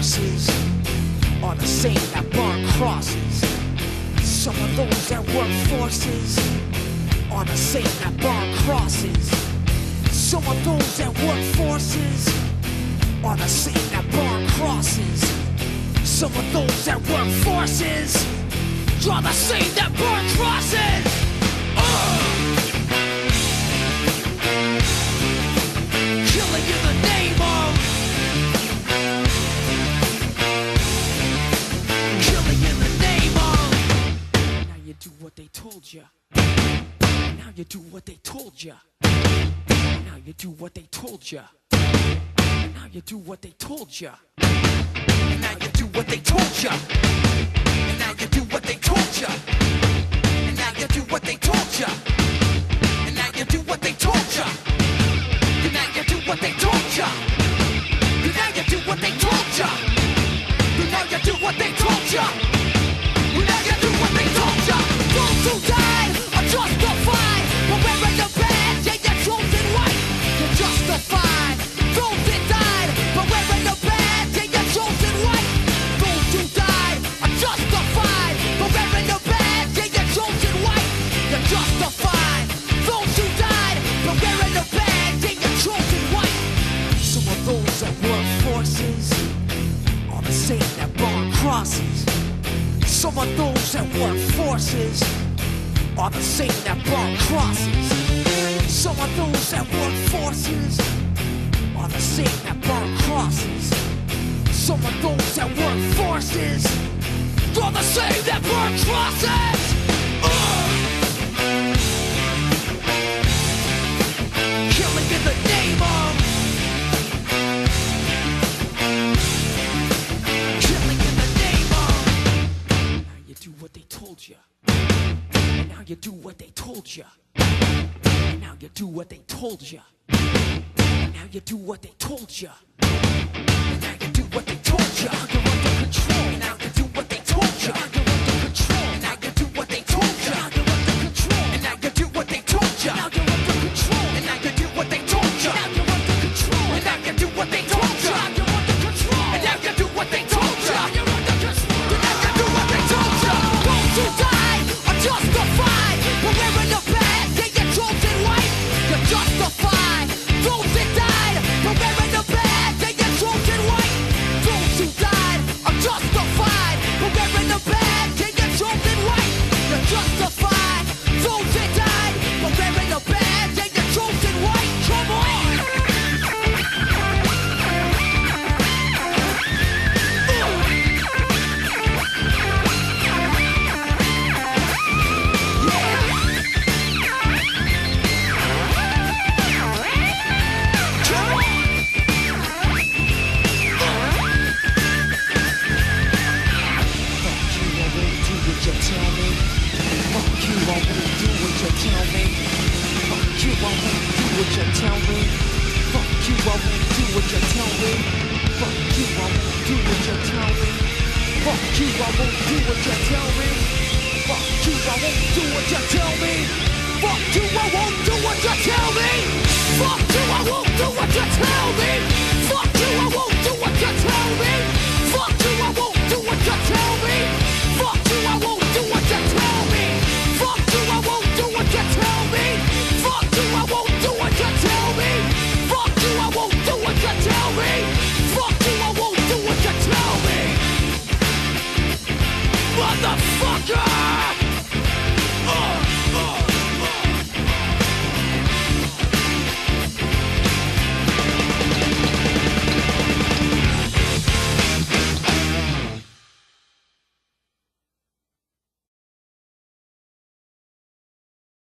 forces are the same that burn crosses. Some of those that work forces are the same that burn crosses. Some of those that work forces are the same that burn crosses. Some of those that work forces are the same that burn crosses. Killing in the name of. Killing in the name of. Now you do what they told you. Now you do what they told you. Now you do what they told you. Now you do what they told you. Now you do what they told you. Now you do what they told you. Now you do what they told you. Now you do what they told you. Now you do what they told you. Now you do what they told you. Now you do what they told you. Now you do what they told you. Those who died are justified for wearing the badge and your chosen white. You're justified. Those that died for wearing the badge and your chosen white. Those who died are justified for wearing the badge and your chosen white. You're justified. Those who died for wearing the badge and your chosen white. Some of those that work forces are the same that burn crosses. Some of those that work forces are the same that burn crosses. Some of those that work forces are the same that burn crosses. Some of those that work forces are the same that burn crosses. Killing in the name of. Killing in the name of. Now you do what they told you. Now you do what they told you. Now you do what they told you. Now you do what they told you. Now you do what they told you. You're under control. Now you do what they told you. You're under control. Now you do what they told you. You're under control. And now you do what they told you. Now you're under control. And now you do what they told you. Now you're under control. And now you do what they told you. You're under control. And now you do what they told you. You're under control. And now you do what they told you. Those who died are justified for wearing the badge and your chosen white. You're justified. Those that died for wearing the badge and your chosen white. Those who died are justified for wearing the badge and your chosen white. You're justified. Those that died for wearing the badge and your chosen white. Come on. Fuck you, I won't do what you tell me.